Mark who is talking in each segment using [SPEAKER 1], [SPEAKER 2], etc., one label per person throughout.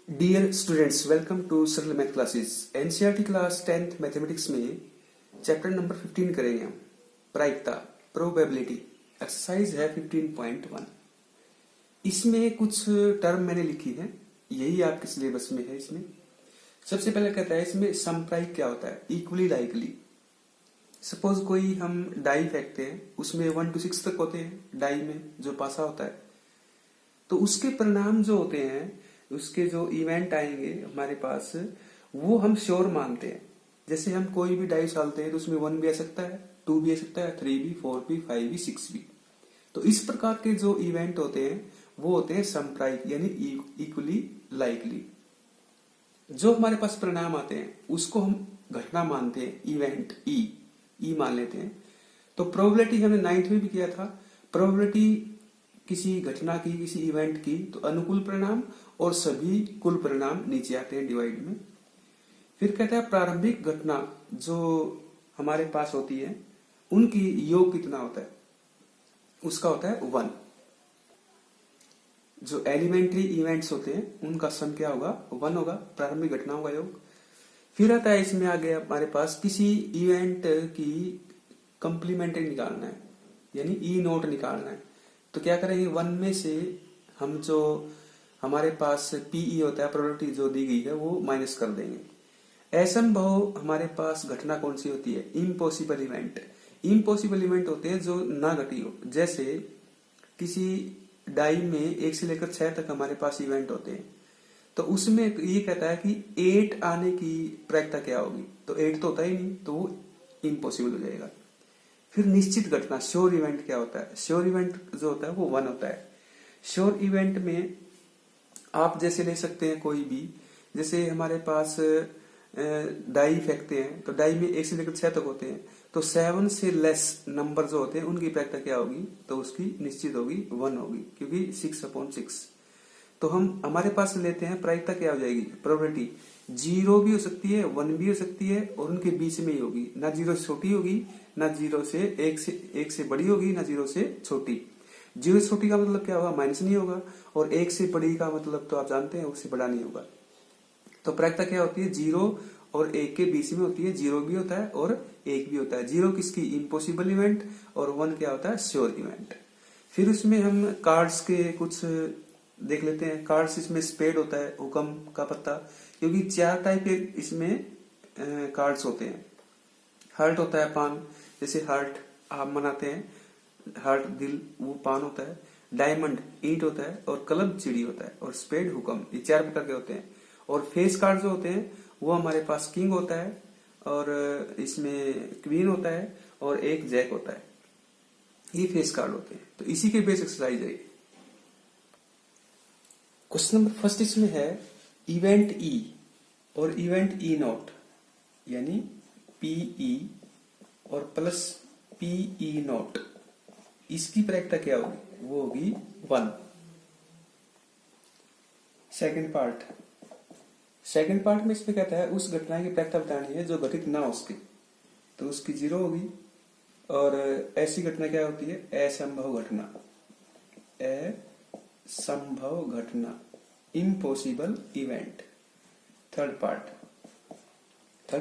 [SPEAKER 1] Dear students, welcome to सरल math classes. NCERT class 10th mathematics में chapter number 15 करेंगे हम। प्रायिकता, प्रोबेबिलिटी। एक्सरसाइज है 15.1। इसमें कुछ टर्म मैंने लिखी है, यही आपके सिलेबस में है। इसमें सबसे पहले कहता है इसमें समप्रायिक क्या होता है, इक्वली लाइकली। सपोज कोई हम डाई फेंकते हैं, उसमें 1 to 6 तक होते हैं डाई में जो पासा होता है, तो उसके परिणाम जो होते हैं, उसके जो इवेंट आएंगे हमारे पास, वो हम श्योर मानते हैं। जैसे हम कोई भी डाइस डालते हैं तो उसमें 1 भी आ सकता है, 2 भी आ सकता है, 3 भी, 4 भी, 5 भी, 6 भी। तो इस प्रकार के जो इवेंट होते हैं वो होते हैं समप्रायिक, यानी इक्वली लाइकली। जो हमारे पास परिणाम आते हैं उसको हम घटना मानते हैं, इवेंट ई मान लेते हैं। तो प्रोबेबिलिटी हमने 9th में भी किया था। प्रोबेबिलिटी किसी घटना की, किसी इवेंट की, तो अनुकूल परिणाम और सभी कुल परिणाम नीचे आते हैं डिवाइड में। फिर कहता है प्रारंभिक घटना जो हमारे पास होती है उनकी योग कितना होता है, उसका होता है 1। जो एलिमेंट्री इवेंट्स होते हैं उनका सम क्या होगा, 1 होगा, प्रारंभिक घटनाओं का योग। फिर आता है इसमें आगे हमारे पास किसी इवेंट की कंप्लीमेंट्री निकालना है, यानी ई नोट निकालना है। तो क्या करेंगे, 1 में से हम जो हमारे पास पीई होता है, प्रोबेबिलिटी जो दी गई है, वो माइनस कर देंगे। असंभव हमारे पास घटना कौन सी होती है, इम्पॉसिबल इवेंट। इम्पॉसिबल इवेंट होते हैं जो ना घटी हो। जैसे किसी डाई में 1 से लेकर 6 तक हमारे पास इवेंट होते हैं, तो उसमें ये कहता है कि 8 आने की प्रायिकता क्या होगी, तो 8 तो होता ही नहीं, तो वो इम्पॉसिबल हो जाएगा। फिर निश्चित घटना, श्योर इवेंट क्या होता है, श्योर इवेंट जो होता है वो 1 होता है। श्योर इवेंट में आप जैसे ले सकते हैं कोई भी, जैसे हमारे पास डाई फेंकते हैं, तो डाई में 1 से लेकर 6 तक होते हैं, तो 7 से लेस नंबर जो होते हैं उनकी प्रायिकता क्या होगी, तो उसकी निश्चित होगी 1 होगी, क्योंकि 6/6। तो हम हमारे पास लेते हैं, प्रायिकता क्या हो जाएगी, प्रोबेबिलिटी 0 भी हो सकती है, 1 भी हो सकती है, और उनके बीच में ही होगी। ना 0 से छोटी होगी, ना 0 से 1 से बड़ी होगी, ना 0 से छोटी। 0 से छोटी का मतलब क्या होगा, माइनस नहीं होगा, और 1 से बड़ी का मतलब तो आप जानते हैं, उससे बड़ा नहीं होगा। तो प्रायिकता क्या होती है, 0 और 1 के बीच में होती है। 0 भी होता है और 1 भी होता है। 0 किसकी, इम्पॉसिबल इवेंट, और 1 क्या होता है, श्योर इवेंट। फिर उसमें हम कार्ड्स के कुछ देख लेते हैं। कार्ड्स, इसमें स्पेड होता है, हुक्म का पत्ता, क्योंकि 4 टाइप के इसमें कार्ड्स होते हैं। हार्ट होता है, पान, जैसे हार्ट आप मनाते हैं, हार्ट दिल, वो पान होता है। डायमंड ईंट होता है, और क्लब चिड़ी होता है, और स्पेड हुक्म, ये 4 प्रकार के होते हैं। और फेस कार्ड जो होते हैं वो हमारे पास किंग होता है, और इसमें क्वीन होता है, और एक जैक होता है। ये फेस कार्ड होते हैं। तो इसी के बेस एक्सरसाइज है। क्वेश्चन नंबर फर्स्ट इसमें है इवेंट ई और इवेंट ई नॉट, यानी पीई और प्लस पीई नॉट, इसकी प्रायिकता क्या होगी, वो होगी 1। सेकंड पार्ट में इसमें कहता है उस घटना की प्रायिकता बतानी है जो घटित ना हो उसकी, तो उसकी 0 होगी। और ऐसी घटना क्या होती है, असंभव घटना, असंभव घटना, इम्पॉसिबल इवेंट। थर्ड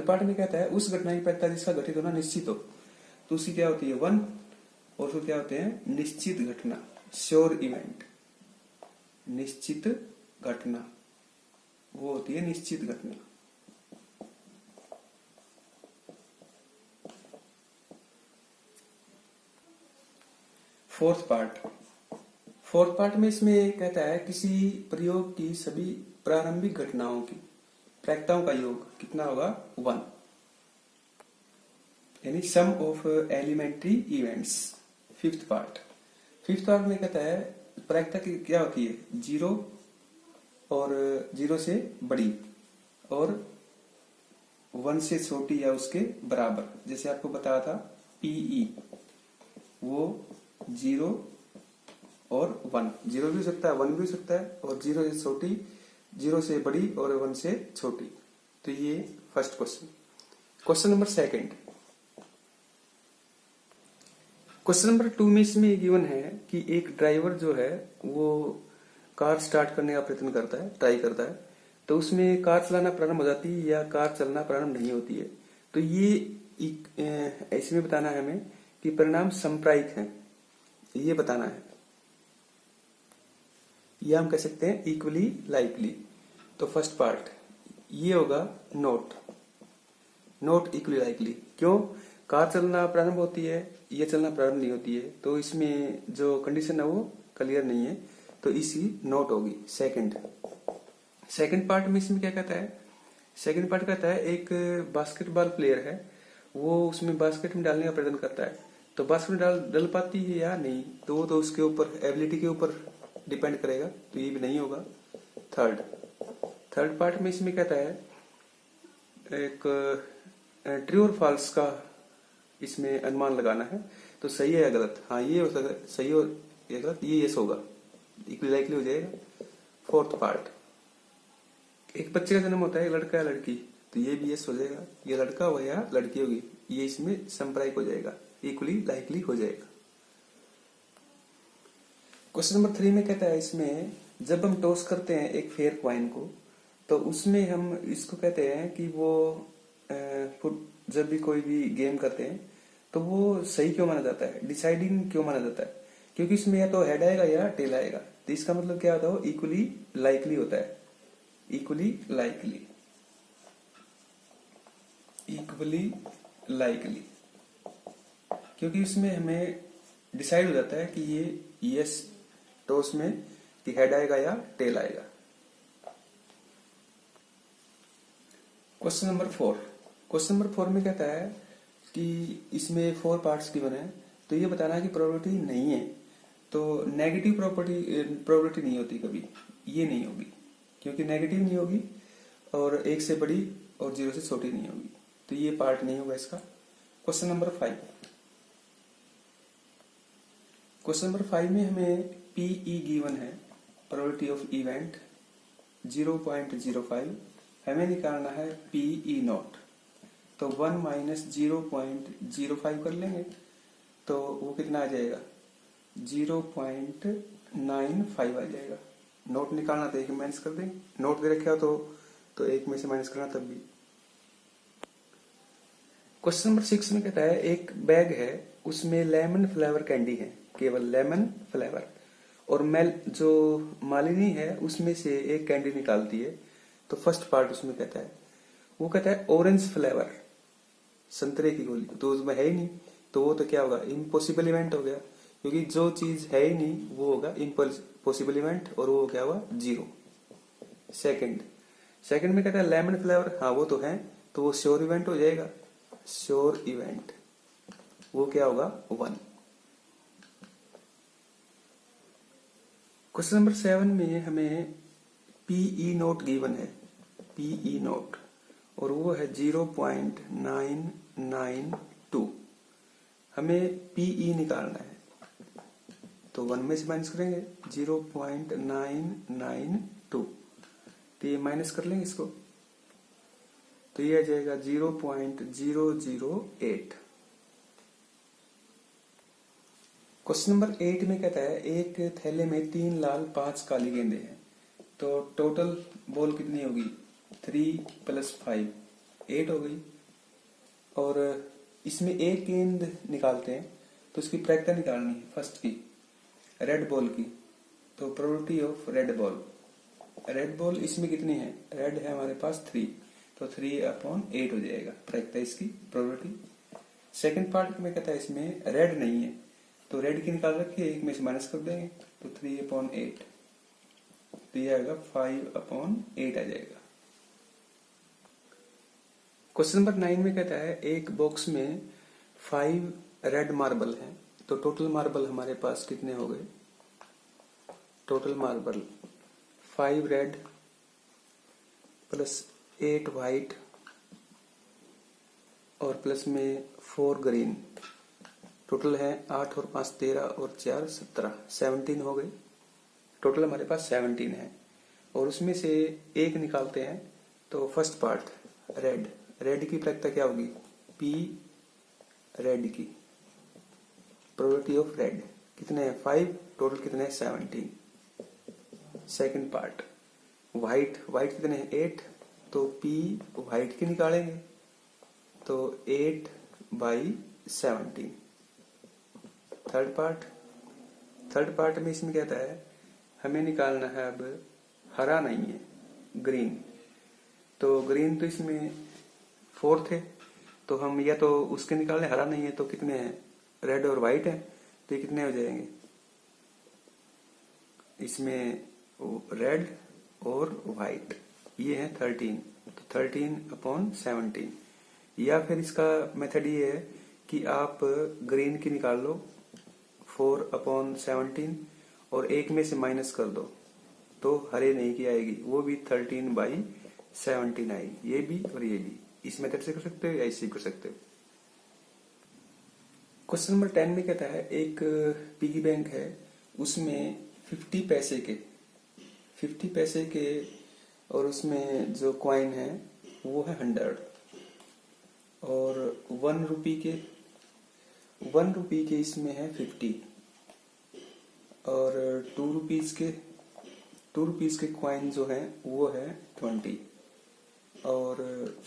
[SPEAKER 1] पार्ट में कहता है उस घटना की प्रायिकता जिसका घटित होना निश्चित हो, तो उसकी क्या होती है 1। और फिर क्या होते हैं, निश्चित घटना, श्योर इवेंट। निश्चित घटना वो होती है निश्चित घटना। फोर्थ पार्ट में इसमें कहता है किसी प्रयोग की सभी प्रारंभिक घटनाओं की प्रायिकताओं का योग कितना होगा, 1, यानी sum of elementary events. Fifth part में कहता है प्रायिकता की क्या होती है, 0 और 0 से बड़ी, और 1 से छोटी या उसके बराबर। जैसे आपको बताया था पीई, वो 0 और 1, 0 भी हो सकता है, 1 भी हो सकता है, और 0 से छोटी, 0 से बड़ी, और 1 से छोटी। तो ये first question. Question number second, question number 2 में इसमें गिवन है कि एक ड्राइवर जो है वो कार स्टार्ट करने का प्रयत्न करता है, ट्राई करता है, तो उसमें कार चलाना प्रारंभ हो जाती है या कार चलना प्रारंभ नहीं होती है। तो ये इसमें बताना है हमें कि परिणाम संप्रायिक हैं, ये बताना है। या हम कह सकते हैं इक्वली लाइकली। तो फर्स्ट पार्ट ये होगा नॉट इक्वली लाइकली। क्यों? कार चलना प्रारंभ होती है, ये चलना प्रारंभ नहीं होती है, तो इसमें जो कंडीशन है वो क्लियर नहीं है, तो इसकी नॉट होगी। सेकंड पार्ट में इसमें क्या कहता है? सेकंड पार्ट कहता है एक बास्केटबॉल प्लेयर है, वो उसमें बास्केट में डालने का प्रयत्न करता है, तो बास्केट में डल पाती है या नहीं, तो वो तो उसके ऊपर एबिलिटी के ऊपर डिपेंड करेगा, तो ये भी नहीं होगा। थर्ड पार्ट में इसमें कहता है एक ट्रू और फॉल्स का इसमें अनुमान लगाना है, तो सही है या गलत। हाँ, ये हो सकता है सही और या गलत, ये यस होगा, इक्वली लाइकली हो जाएगा। फोर्थ पार्ट, एक बच्चे का जन्म होता है, लड़का या लड़की, तो ये भी यस हो जाएगा, ये लड़का हो या लड़की होगी, ये इसमें संप्रायिक हो जाएगा, इक्वली लाइकली हो जाएगा। क्वेश्चन नंबर 3 में कहता है इसमें जब हम टॉस करते हैं एक फेयर क्वाइन को, तो उसमें हम इसको कहते हैं कि वो जब भी कोई भी गेम करते हैं तो वो सही क्यों माना जाता है, डिसाइडिंग क्यों माना जाता है? क्योंकि इसमें या तो हेड आएगा या टेल आएगा, तो इसका मतलब क्या होता है? इक्वली लाइकली होता है, इक्वली लाइकली, क्योंकि इसमें हमें डिसाइड हो जाता है कि ये यस टॉस में कि हेड आएगा या टेल आएगा। क्वेश्चन नंबर 4 में कहता है कि इसमें 4 पार्ट्स गिवन है, तो ये बताना है कि प्रोबेबिलिटी नहीं है, तो नेगेटिव प्रोबेबिलिटी नहीं होती कभी, ये नहीं होगी, क्योंकि नेगेटिव नहीं होगी और 1 से बड़ी और 0 से छोटी नहीं होगी, तो ये पार्ट नहीं होगा इसका। क्वेश्चन नंबर 5 में हमें PE गिवन है, प्रोबेबिलिटी ऑफ इवेंट 0.05, हमें निकालना है PE नॉट, तो 1 माइनस 0.05 कर लेंगे, तो वो कितना आ जाएगा? 0.95 आ जाएगा। नोट निकालना तो 1 में माइनस कर देंगे, नोट दे रखा तो 1 में से माइनस करना तब भी। क्वेश्चन नंबर 6 में कहता है एक बैग है, उसमें लेमन फ्लेवर कैंडी है, केवल लेमन फ्लेवर, और जो मालिनी है उसमें से एक कैंडी निकालती है, तो फर्स्ट पार्ट उसमें कहता है, वो कहता है ऑरेंज फ्लेवर, संतरे की गोली, तो उसमें है ही नहीं, तो वो तो क्या होगा? इम्पॉसिबल इवेंट हो गया, क्योंकि जो चीज है ही नहीं वो होगा इम्पॉसिबल इवेंट, और वो क्या हुआ? 0। सेकंड में कहता है लेमन फ्लेवर, हाँ वो तो है, तो वो श्योर इवेंट हो जाएगा, श्योर इवेंट, वो क्या होगा? 1। क्वेश्चन नंबर 7 में हमें PE नोट गिवन है, PE नोट, और वो है 0.992, हमें PE निकालना है, तो 1 में से माइनस करेंगे 0.992, तो ये माइनस कर लेंगे इसको, तो ये आ जाएगा 0.008। क्वेश्चन नंबर 8 में कहता है एक थैले में 3 लाल 5 काली गेंदें हैं, तो टोटल बॉल कितनी होगी? 3 + 5 8 हो गई, और इसमें एक गेंद निकालते हैं, तो उसकी प्रायिकता निकालनी है फर्स्ट की, रेड बॉल की, तो प्रोबेबिलिटी ऑफ रेड बॉल इसमें कितनी है? रेड है हमारे पास 3, तो 3/8 हो जाएगा प्रायिकता इसकी, प्रोबेबिलिटी। सेकंड पार्ट में कहता है इसमें रेड नहीं है, तो रेड की निकाल रखिए, 1 में से माइनस कर देंगे, तो 3/8, तो ये आएगा 5/8 आ जाएगा। क्वेश्चन नंबर 9 में कहता है एक बॉक्स में 5 रेड मार्बल हैं, तो टोटल मार्बल हमारे पास कितने हो गए? Total marble 5 red plus 8 white और प्लस में 4 ग्रीन, टोटल है 8 और 5 13 और 4 17, 17 हो गए। टोटल हमारे पास 17 है, और उसमें से एक निकालते हैं, तो फर्स्ट पार्ट रेड की प्रायिकता क्या होगी? P रेड की, प्रोबेबिलिटी ऑफ रेड कितने हैं? 5, टोटल कितने हैं? 17। सेकंड पार्ट व्हाइट व्हाइट कितने हैं 8, तो पी व्हाइट की निकालेंगे तो 8/17। थर्ड पार्ट में इसमें कहता है हमें निकालना है अब हरा नहीं है ग्रीन, तो ग्रीन तो इसमें 4 थे तो हम या तो उसके निकालें, हरा नहीं है तो कितने हैं रेड और व्हाइट है तो ये कितने हो जाएंगे इसमें रेड और व्हाइट, ये है 13 तो 13/17। या फिर इसका मेथड ये है कि आप ग्रीन की निकाल लो 4/17 और एक में से माइनस कर दो तो हरे नहीं की आएगी, वो भी 13/17 आएगी, ये भी और ये भी। इस मेथड से कर सकते हो या इससे कर सकते हो। क्वेश्चन नंबर 10 में कहता है एक पिगी बैंक है, उसमें 50 पैसे के और उसमें जो कॉइन है वो है 100 और 1 रुपी के इसमें है 50 और 2 रुपीज के कॉइन जो है वो है 20 और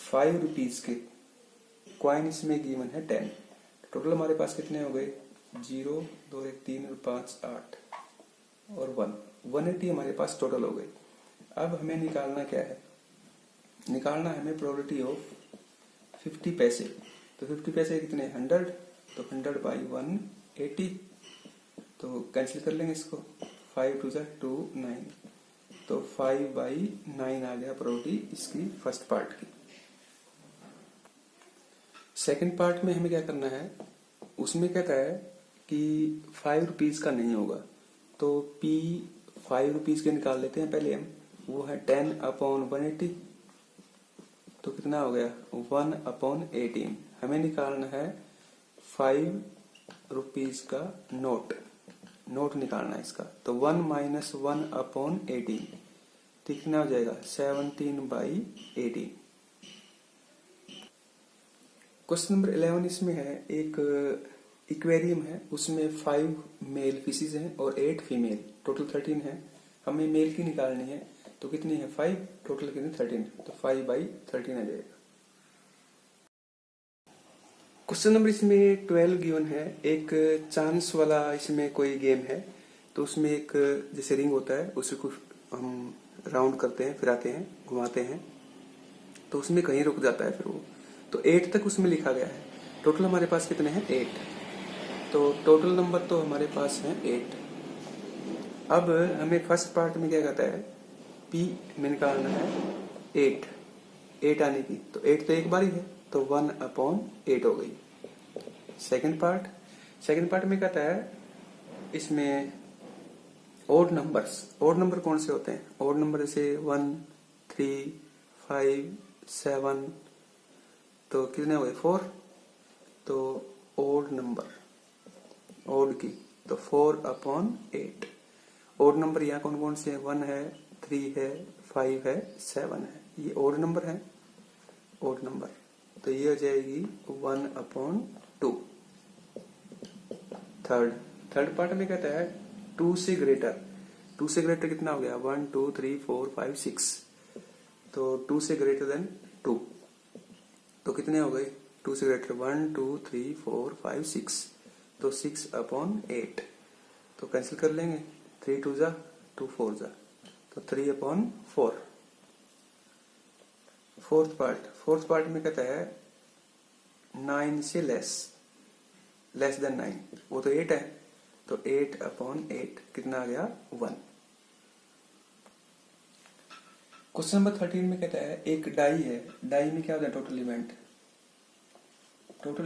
[SPEAKER 1] 5 रुपीज के कॉइन इसमें गिवन है 10। टोटल हमारे पास कितने हो गए 0 2 1 3 और 5 8 और 180 हमारे पास टोटल हो गए। अब हमें निकालना क्या है, निकालना है हमें प्रोबेबिलिटी ऑफ 50 पैसे। तो 50 पैसे कितने 100 तो 100/180 तो कैंसिल कर लेंगे इसको 5 2 2 9 तो 5/9 आ गया प्रोबेबिलिटी इसकी फर्स्ट पार्ट की। सेकंड पार्ट में हमें क्या करना है, उसमें कहता है कि 5 रुपीज का नहीं होगा तो P 5 रुपीज के निकाल लेते हैं पहले हम, वो है 10/180 तो कितना हो गया 1/18। हमें निकालना है 5 रुपीज का नोट निकालना है इसका, तो 1 - 1/18 तो कितना हो जाएगा 17/18। क्वेश्चन नंबर 11 इसमें है एक इक्वेरियम है, उसमें 5 मेल फिशेज हैं और 8 फीमेल, टोटल 13 है। हमें मेल की निकालनी है तो कितनी है 5, टोटल कितनी 13 तो 5/13 आ जाएगा। क्वेश्चन नंबर इसमें 12 गिवन है, एक चांस वाला इसमें कोई गेम है, तो उसमें एक जैसे रिंग होता है उसे कुछ हम राउंड करते हैं, फिराते हैं, घुमाते हैं तो उसमें कहीं रुक जाता है, फिर वो तो 8 तक उसमें लिखा गया है। टोटल हमारे पास कितने हैं 8, तो टोटल नंबर तो हमारे पास है 8। अब हमें फर्स्ट पार्ट में क्या कहता है P में निकालना है 8 आने की, तो 8 तो एक बार ही है तो 1/8 हो गई। सेकंड पार्ट में कहता है इसमें ओड नंबर कौन से होते हैं, ओड नंबर जैसे 1 3 5 7 तो कितने हो गए 4, तो ओड नंबर ओड की तो 4/8। ओड नंबर यहाँ कौन कौन से हैं 1 है 3 है 5 है 7 है, ये ओड नंबर है ओड नंबर, तो ये हो जाएगी 1/2। थर्ड पार्ट में कहता है 2 से ग्रेटर कितना हो गया 1 2 3 4 5 6, तो 2 से ग्रेटर देन 2 तो कितने हो गए 2 से ग्रेटर 1 2 3 4 5 6 तो 6/8 तो कैंसिल कर लेंगे 3 2 जा 2 4 जा तो 3/4। फोर्थ पार्ट में कहता है 9 से लेस देन 9, वो तो 8 है तो 8/8 कितना आ गया 1। क्वेश्चन नंबर 13 में कहता है एक डाई है, डाई में क्या होता है टोटल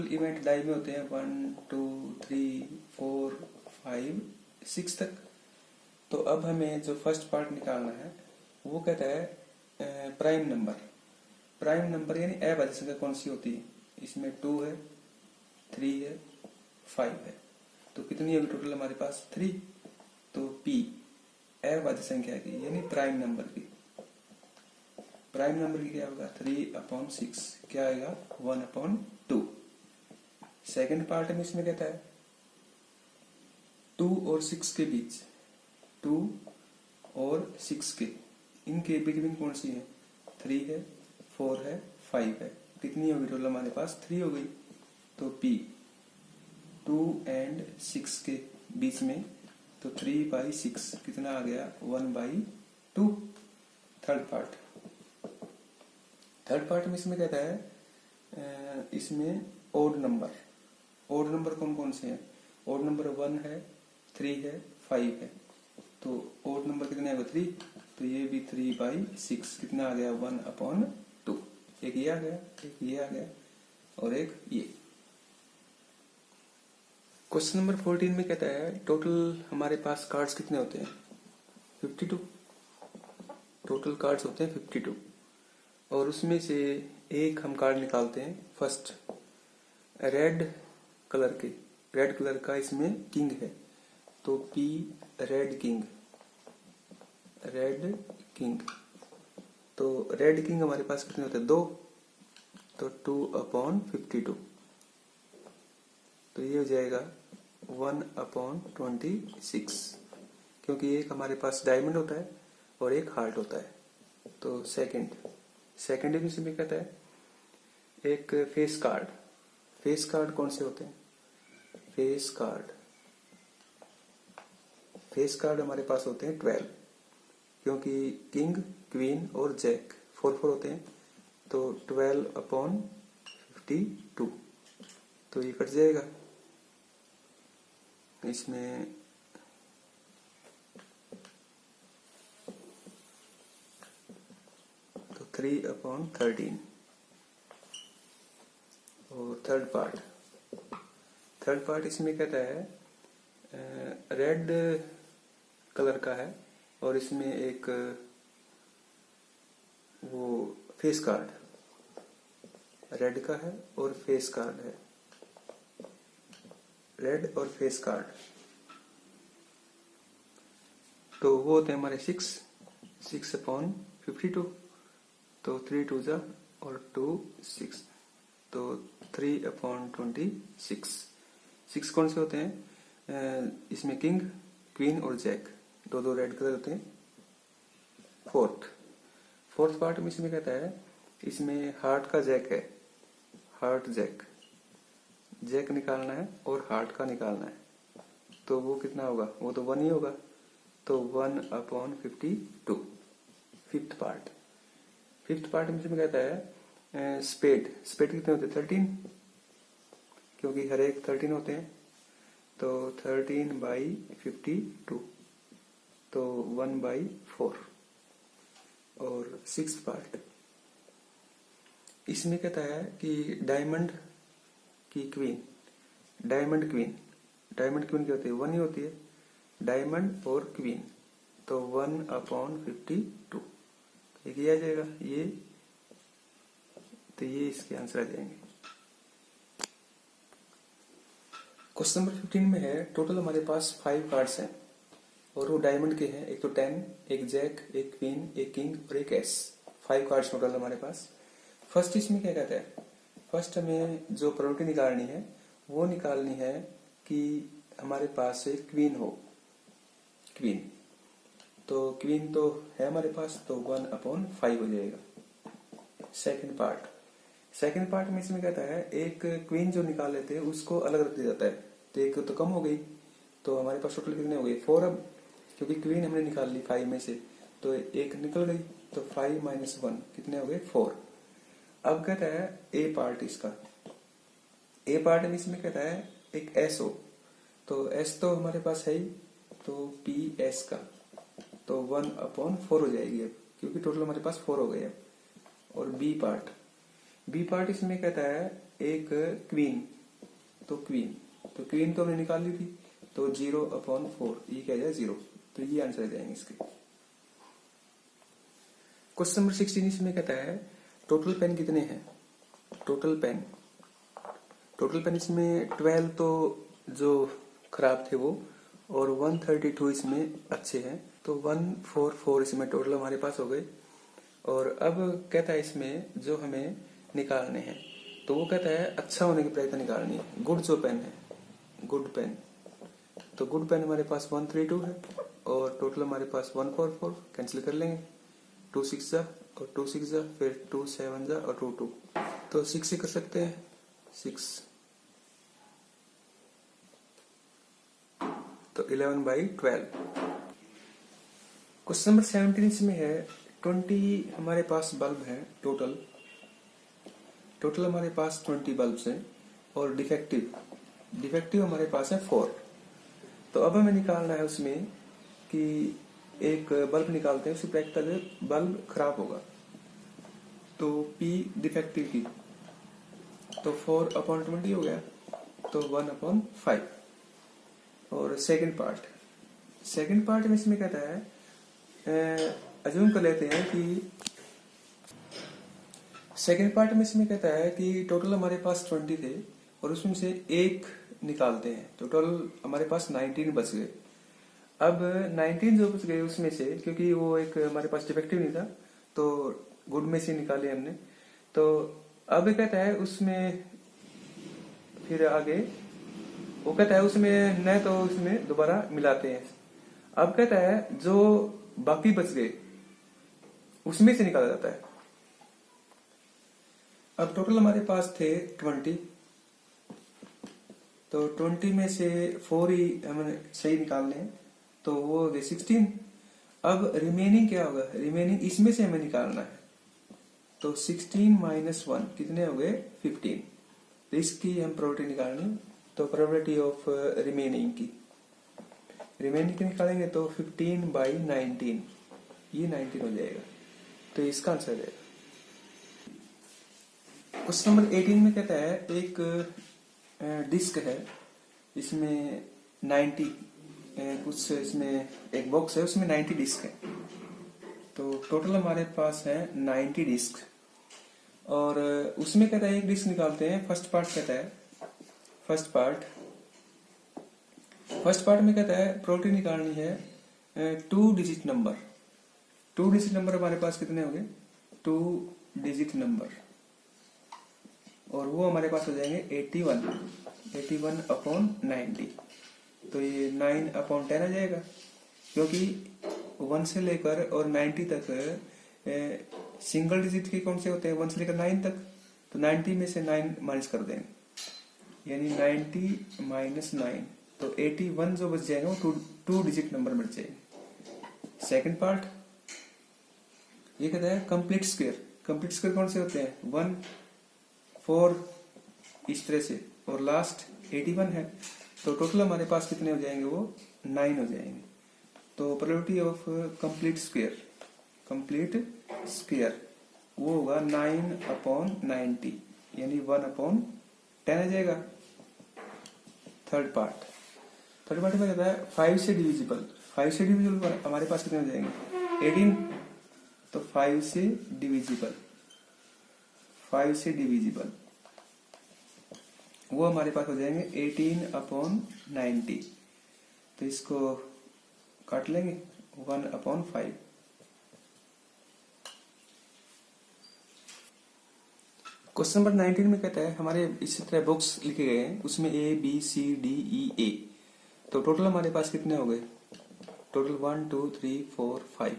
[SPEAKER 1] इवेंट डाई में होते हैं 1 2 3 4 5 6 तक। तो अब हमें जो फर्स्ट पार्ट निकालना है वो कहता है प्राइम नंबर यानी अभाज्य संख्या कौन सी होती है, इसमें 2 है 3 है 5 है, तो कितनी होगी टोटल हमारे पास 3, तो P अभाज्य संख्या की यानी प्राइम नंबर की क्या होगा 3/6 क्या आएगा 1/2। सेकंड पार्ट में इसमें कहता है 2 और 6 के बीच 2 और 6 के
[SPEAKER 2] इनके बिटवीन कौन सी है? 3 है, 4 है, 5 है। कितनी होगी टोटल हमारे पास? 3 हो गई। तो P 2 and 6 के बीच में, तो 3/6 कितना आ गया? 1/2। थर्ड पार्ट में इसमें कहता है इसमें ओड नंबर कौन कौन से हैं? ओड नंबर 1 है, 3 है, 5 है। तो ओड नंबर कितने आ गए? 3। तो ये भी 3/6 कितना आ गया? 1/2। एक ये आ गया, एक ये आ गया और एक ये। क्वेश्चन नंबर 14 में कहता है टोटल हमारे पास कार्ड्स कितने होते हैं? 52। टोटल कार्ड्स होते हैं 52 और उसमें से एक हम कार्ड निकालते हैं। फर्स्ट रेड कलर का इसमें किंग है, तो P रेड किंग। तो रेड किंग हमारे पास कितने होते हैं? 2। तो 2/52। तो ये हो जाएगा 1/26, क्योंकि एक हमारे पास डायमंड होता है और एक हार्ट होता है। तो सेकंड में कहता है एक फेस कार्ड कौन से होते हैं? फेस कार्ड हमारे पास होते हैं 12, क्योंकि किंग, क्वीन और जैक 4 होते हैं। तो 12/52। तो ये कट जाएगा इसमें। तो 3/13। और थर्ड पार्ट इसमें कहता है रेड कलर का है और इसमें एक वो फेस कार्ड रेड का है और फेस कार्ड है, रेड और फेस कार्ड। तो वो होते हैं हमारे 6/52। तो 3 2 जा और 2 6, तो 3/26। 6 कौन से होते हैं? इसमें किंग, क्वीन और जैक, दो रेड कलर होते हैं। फोर्थ पार्ट में इसमें कहता है इसमें हार्ट का जैक है, हार्ट जैक निकालना है और हार्ट का निकालना है। तो वो कितना होगा? वो तो 1 ही होगा। तो 1/52। फिफ्थ पार्ट में इसमें कहता है स्पेड कितने होते हैं? 13, क्योंकि हर एक 13 होते हैं। तो 13/52, तो 1/4। और सिक्स्थ पार्ट इसमें कहता है कि डायमंड क्वीन क्या होती है? 1 ही होती है, डायमंड और क्वीन। तो 1/52। एक ये आ जाएगा ये, तो ये इसके आंसर आ जाएंगे। क्वेश्चन नंबर 15 में है टोटल हमारे पास 5 कार्ड्स हैं और वो डायमंड के हैं। एक तो 10, एक जैक, एक क्वीन, एक किंग और एक एस। 5 कार्ड्स टोटल हमारे पास। फर्स्ट इसमें क्या कहता है? फर्स्ट हमें जो प्रोबेबिलिटी निकालनी है वो निकालनी है कि हमारे पास एक क्वीन हो। तो क्वीन तो है हमारे पास, तो 1/5 हो जाएगा। सेकंड पार्ट में इसमें कहता है एक क्वीन जो निकाल लेते हैं उसको अलग रख दिया जाता है। तो एक तो कम हो गई, तो हमारे पास टोटल कितने हो गए? 4। अब क्योंकि क्वीन हमने निकाल ली 5 में से, तो एक निकल गई, तो 5 - 1 कितने हो गए? 4। अब कहता है ए पार्ट में इसमें कहता है एक एस हो। तो एस तो हमारे पास है ही, तो पी एस का तो 1/4 हो जाएगी अब, क्योंकि टोटल हमारे पास 4 हो गए अब। और बी पार्ट इसमें कहता है एक क्वीन तो हमने निकाल ली थी, तो 0/4, ये क्या जाए? 0। तो ये आंसर आ जाएंगे इसके। क्वेश्चन नंबर 16 इसमें कहता है टोटल पेन कितने हैं? टोटल पेन इसमें 12 तो जो खराब थे वो, और 132 इसमें अच्छे हैं। तो 144 इसमें टोटल हमारे पास हो गए। और अब कहता है इसमें जो हमें निकालने हैं, तो वो कहता है अच्छा होने की प्रायिकता निकालनी है। गुड पेन, तो गुड पेन हमारे पास 132 है और टोटल हमारे पास 144, कैंसिल कर लेंगे।
[SPEAKER 1] 2 6 जा और 2 6 जा, फिर 2 7 जा और 2 2, तो 6 से कर सकते हैं 6, तो 11/12। क्वेश्चन नंबर 17 में है 20 हमारे पास बल्ब है टोटल हमारे पास 20 बल्ब हैं और डिफेक्टिव हमारे पास है 4। तो अब हमें निकालना है उसमें कि एक बल्ब निकालते हैं, उसकी प्रैक्टिकल बल्ब खराब होगा, तो P डिफेक्टिव की, तो 4/20 हो गया, तो 1/5। और सेकंड पार्ट में इसमें कहता है अज्यूम कर लेते हैं कि सेकंड पार्ट में इसमें कहता है कि टोटल हमारे पास 20 थे और उसमें से एक निकालते हैं, तो टोटल हमारे पास 19 बच गए। अब 19 जो बच गए उसमें से, क्योंकि वो एक हमारे पास डिफेक्टिव नहीं था तो गुड में से निकाले हमने, तो अब कहता है उसमें फिर आगे वो कहता है उसमें न तो उसमें दोबारा मिलाते हैं। अब कहता है जो बाकी बच गए उसमें से निकाला जाता है। अब टोटल हमारे पास थे 20, तो 20 में से 4 ही हमें सही निकालने हैं, तो वो हो गए 16। अब रिमेनिंग क्या होगा, रिमेनिंग इसमें से हमें निकालना है, तो 16 - 1 कितने हो गए 15। तो इसकी हम प्रोबेबिलिटी निकालनी, तो प्रोबेबिलिटी ऑफ रिमेनिंग की निकालेंगे तो 15/19, ये 19 हो जाएगा, तो इसका आंसर है। क्वेश्चन नंबर 18 में कहता है एक डिस्क है, इसमें 90 कुछ, इसमें एक बॉक्स है उसमें 90 डिस्क है, तो टोटल हमारे पास है 90 डिस्क, और उसमें कहता है एक डिस्क निकालते हैं। फर्स्ट पार्ट कहता है फर्स्ट पार्ट में कहता है प्रोबेबिलिटी निकालनी है 2 डिजिट नंबर हमारे पास कितने हो गए 2 डिजिट नंबर, और वो हमारे पास हो जाएंगे 81/90, तो ये 9/10 आ जाएगा, क्योंकि 1 से लेकर और 90 तक सिंगल डिजिट के कौन से होते हैं, 1 से लेकर 9 तक, तो 90 में से 9 माइनस कर देंगे, यानी 90 - 9, तो 81 जो बच जाएगा वो 2 डिजिट नंबर बच जाएंगे। सेकंड पार्ट ये कहता है कंप्लीट स्क्वायर कौन से होते हैं 1 4 इस तरह से, और लास्ट 81 है, तो टोटल हमारे पास कितने हो जाएंगे वो 9 हो जाएंगे। तो प्रोबेबिलिटी ऑफ कंप्लीट स्क्वायर वो होगा 9/90, यानी 1/10 आ जाएगा। थर्ड पार्ट में कहता है 5 से डिविजिबल हमारे पास कितने हो जाएंगे 18, तो 5 से डिविजिबल वो हमारे पास हो जाएंगे 18/90, तो इसको काट लेंगे 1/5। क्वेश्चन नंबर 19 में कहता है हमारे इसी तरह बॉक्स लिखे गए हैं, उसमें ABCDEA, तो टोटल हमारे पास कितने हो गए, टोटल 1 2 3 4 5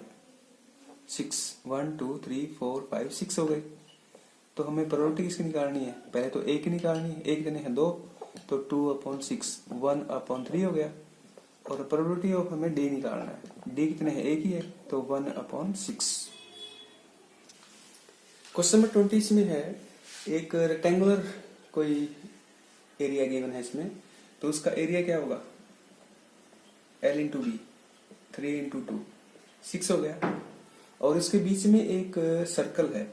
[SPEAKER 1] 6 1 2 3 4 5 6 हो गए। तो हमें प्रोबेबिलिटी किसकी निकालनी है, पहले तो A की निकालनी है, A कितने हैं 2, तो 2/6 1/3 हो गया, और प्रोबेबिलिटी ऑफ हमें D निकालना है, D कितने हैं एक ही है, तो 1/6। क्वेश्चन नंबर 20 में है एक रेक्टेंगुलर कोई एरिया गिवन है इसमें, तो उसका एरिया क्या होगा L × B 3 × 2 6 हो गया, और इसके बीच में एक सर्कल है,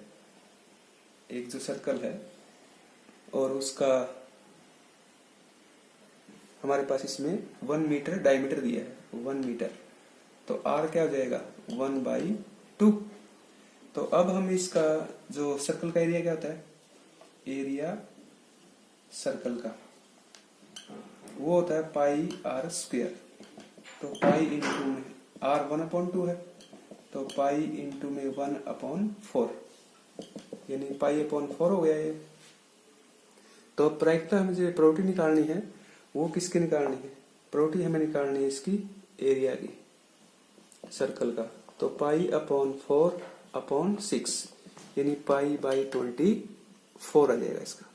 [SPEAKER 1] एक जो सर्कल है, और उसका हमारे पास इसमें 1 मीटर डायमीटर दिया है 1 मीटर, तो R क्या हो जाएगा 1/2। तो अब हम इसका जो सर्कल का एरिया क्या होता है, एरिया सर्कल का वो होता है πr², तो पाई इंटू में R 1/2 है, तो पाई इंटू में 1/4, यानी π/4 हो गया ये। तो प्रायिकता हमें जो प्रोबेबिलिटी निकालनी है वो किसकी निकालनी है, प्रोबेबिलिटी हमें निकालनी है इसकी एरिया की सर्कल का, तो π/4 अपॉन 6 यानी पाई बाई 24 आ जाएगा इसका।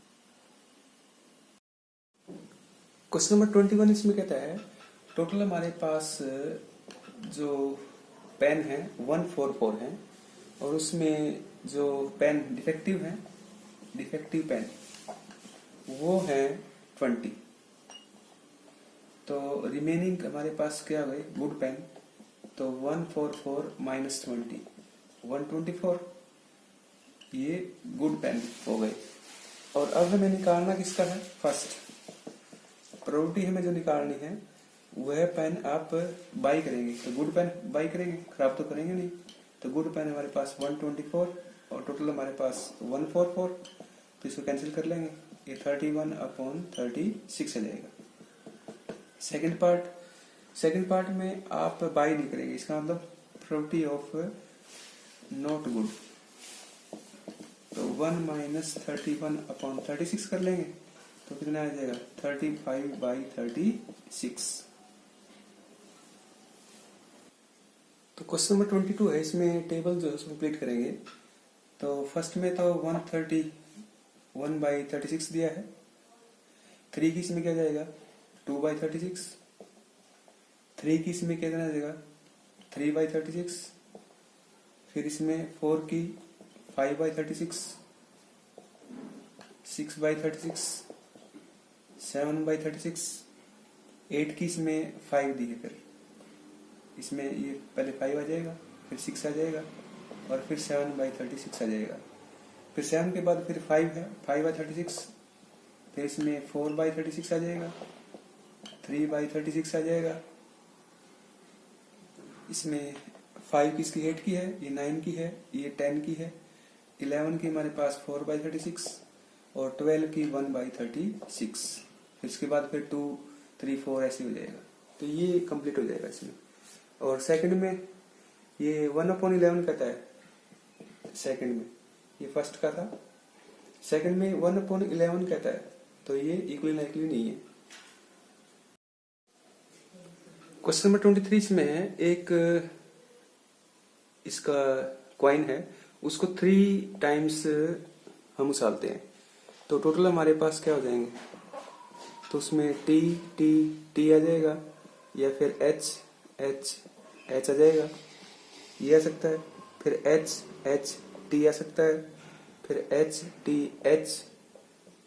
[SPEAKER 1] क्वेश्चन नंबर 21 इसमें कहता है टोटल हमारे पास जो पेन है 144 है और उसमें जो पेन डिफेक्टिव है, डिफेक्टिव पेन वो है 20। तो रिमेनिंग हमारे पास क्या गए गुड पेन, तो 144 माइनस 20 124 ये गुड पेन हो गए। और अब हमें निकालना किसका है, फर्स्ट प्रोबेबिलिटी हमें जो निकालनी है वह पेन आप बाई करेंगे, तो गुड पेन बाई करेंगे, खराब तो करेंगे नहीं। तो गुड पेन हमारे पास 124 और टोटल हमारे पास 144, तो इसको कैंसिल कर लेंगे, ये 31 अपॉन 36 आ जाएगा। सेकंड पार्ट में आप बाई नहीं करेंगे, इसका मतलब प्रोबेबिलिटी ऑफ नॉट गुड, तो 1 माइनस 31 अपॉन 36 कर लेंगे, तो कितना आ जाएगा 35 बाई 36। तो क्वेश्चन नंबर 22 है, इसमें टेबल जो है कंप्लीट करेंगे। तो फर्स्ट में तो 131 बाई 36 दिया है, 3 की इसमें क्या जाएगा 2 बाई 36, 3 की इसमें क्या देना जाएगा 3 बाई 36, फिर इसमें 4 की 5 बाई 36, 6 बाई 36, 7 बाई 36, 8 की इसमें 5 दी है, फिर इसमें ये पहले 5 आ जाएगा, फिर 6 आ जाएगा और फिर 7 बाई 36 आ जाएगा। फिर 7 के बाद फिर 5 है, 5 बाई 36, फिर इसमें 4 बाई 36 आ जाएगा, 3 बाई 36 आ जाएगा, इसमें 5 किसकी 8 की है, ये 9 की है, ये 10 की है, 11 की हमारे पास 4 बाई 36 और 12 की 1 बाई 36, फिर इसके बाद फिर 2 3 4 ऐसे हो जाएगा। तो ये कंप्लीट हो जाएगा इसमें। और सेकंड में ये 1/11 कहता है, सेकंड में ये फर्स्ट का था, सेकंड में 1/11 कहता है, तो ये इक्वली लाइकली नहीं है। क्वेश्चन नंबर 23 में है एक इसका क्वाइन है, उसको 3 टाइम्स हम उछालते हैं, तो टोटल हमारे पास क्या हो जाएंगे, तो उसमें टी टी टी आ जाएगा या फिर एच एच एच आ जाएगा, ये आ सकता है, फिर एच एच टी आ सकता है, फिर एच टी एच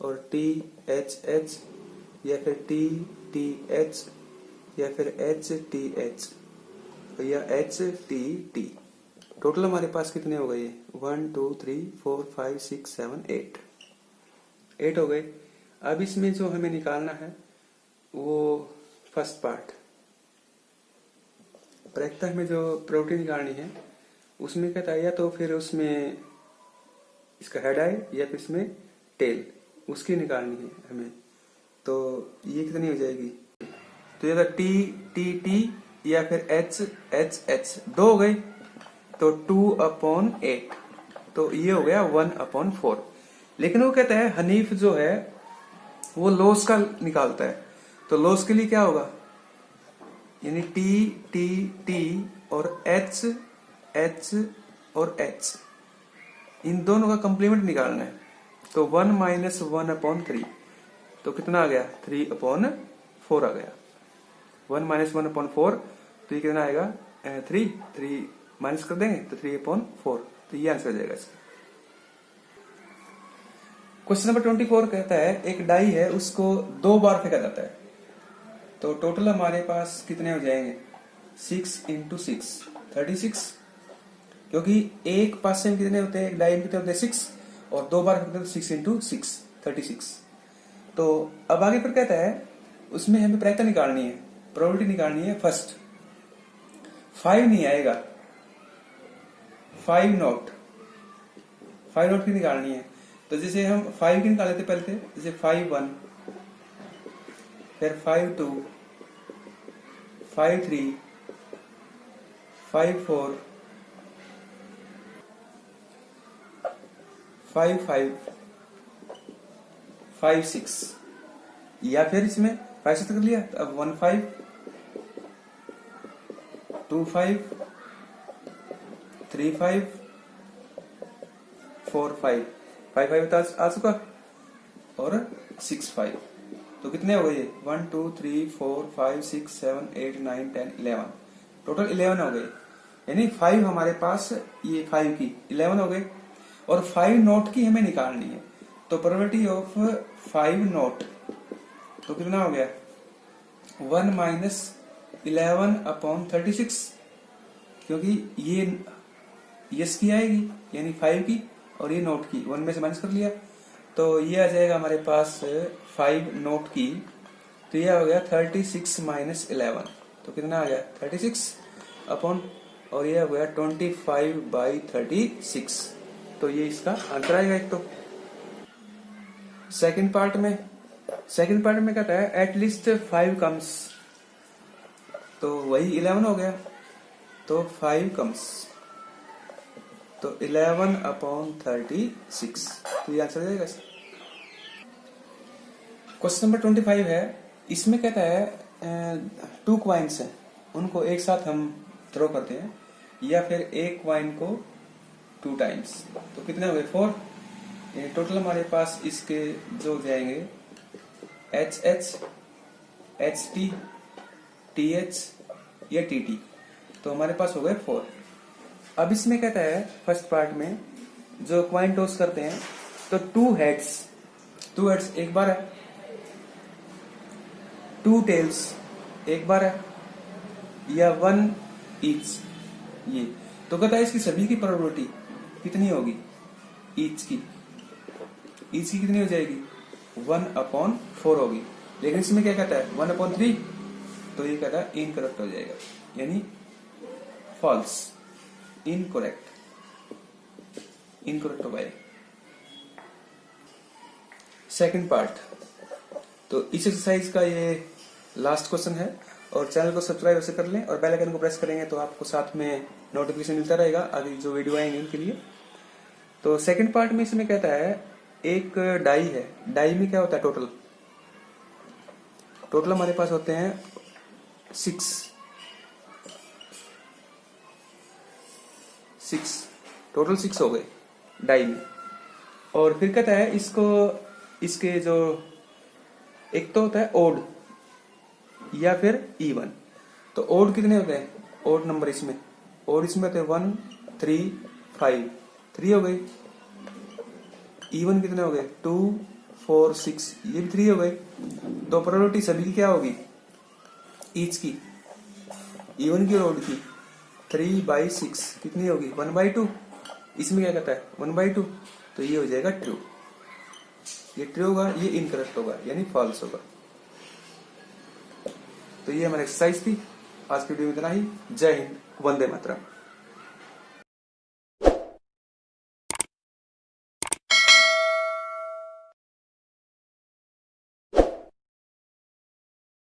[SPEAKER 1] और टी एच एच या फिर टी टी एच या फिर एच टी एच या एच टी टी। टोटल हमारे पास कितने हो गए 1 2 3 4 5 6 7 8 हो गए। अब इसमें जो हमें निकालना है वो फर्स्ट पार्ट, प्रैक्टिस में जो प्रोटीन निकालनी है उसमें कहता है या तो फिर उसमें इसका हेड आए या फिर इसमें टेल, उसकी निकालनी है हमें। तो ये कितनी हो जाएगी, तो ये टी टी टी या फिर एच एच एच 2 हो गए, तो 2/8, तो ये हो गया 1/4। लेकिन वो कहता है हनीफ जो है वो लॉस का निकालता है, तो लॉस के लिए क्या होगा, यानी टी टी टी और एच एच और एच इन दोनों का कंप्लीमेंट निकालना है, तो 1 माइनस 1/3, तो कितना आ गया 3/4 आ गया, 1 माइनस 1/4, तो ये कितना आएगा 3 माइनस कर देंगे तो 3/4, तो ये आंसर आ जाएगा इसका। क्वेश्चन नंबर 24 कहता है एक डाई है उसको 2 बार फेंका जाता है, तो टोटल हमारे पास कितने हो जाएंगे 6 × 6 36, क्योंकि एक पासे में कितने होते हैं, एक डाई में कितने होते हैं 6 और 2 बार फेंकते हैं 6 × 6 36। तो अब आगे पर कहता है उसमें हमें प्रायिकता निकालनी है, प्रोबेबिलिटी निकालनी है। फर्स्ट 5 नहीं आएगा, 5 नॉट की निकालनी है, तो जैसे हम 5 की निकाले थे पहले थे, जैसे 5 1 फिर 5 2 5 3 5 4 5 5 5 6, या फिर इसमें 5 से कर लिया, तो अब 1 5 2 5 3 5 4 5 5 5 तो आ चुका और 6 5 तो कितने हो गए 1 2 3 4 5 6 7 8 9 10 11 टोटल 11 हो गए यानी 5 हमारे पास ये 5 की 11 हो गए और 5 नोट की हमें निकालनी है तो प्रोबेबिलिटी ऑफ 5 नोट तो कितना हो गया 1 माइनस 11/36 क्योंकि ये यस की आएगी यानी 5 की और ये नोट की 1 में से माइनस कर लिया तो ये आ जाएगा हमारे पास 5 नोट की तो ये हो गया 36 माइनस 11 तो कितना आ गया 36 अपॉन और ये हो गया 25/36 तो ये इसका आंसर आएगा एक तो। सेकंड पार्ट में कहता है एटलीस्ट 5 कम्स तो वही 11 हो गया तो 5 कम्स तो 11/36 तो ये आंसर जाएगा। क्वेश्चन नंबर 25 है इसमें कहता है 2 क्वाइंस है उनको एक साथ हम थ्रो करते हैं या फिर एक क्वाइन को 2 टाइम्स तो कितने हो गए 4 टोटल हमारे पास इसके जो जाएंगे HH HT TH या TT तो हमारे पास हो गए 4। अब इसमें कहता है फर्स्ट पार्ट में जो क्वाइन टॉस करते हैं तो 2 हेड्स एक बार है 2 टेल्स एक बार है या 1 ईच ये तो कहता है इसकी सभी की प्रोबेबिलिटी कितनी होगी ईच की कितनी हो जाएगी 1/4 होगी लेकिन इसमें क्या कहता है 1/3 तो ये कहता है इनकरेक्ट हो जाएगा यानी फॉल्स इनकरेक्ट हो गया। सेकंड पार्ट तो इस एक्सरसाइज का ये लास्ट क्वेश्चन है और चैनल को सब्सक्राइब ऐसे कर लें और बेल आइकन को प्रेस करेंगे तो आपको साथ में नोटिफिकेशन मिलता रहेगा आगे जो वीडियो आएंगे उनके लिए। तो सेकंड पार्ट में इसमें कहता है एक डाई है डाई में क्या होता है टोटल हमारे पास होते हैं 6 टोटल 6 हो गए डाई में और फिर कहता है इसके जो एक तो होता है ओड या फिर इवन तो ओड कितने होते हैं ओड नंबर इसमें होते हैं 1 3 5 3 हो गए इवन कितने हो गए 2 4 6 ये भी 3 हो गए तो प्रोबेबिलिटी सभी की क्या होगी ईच की इवन की और ओड की 3/6 कितनी होगी 1/2 इसमें क्या कहता है 1/2 तो ये हो जाएगा ट्रू ये ट्रू होगा ये इनकरेक्ट होगा यानी फॉल्स होगा। तो ये हमारी एक्सरसाइज थी आज की वीडियो में इतना ही। जय हिंद वंदे मातरम।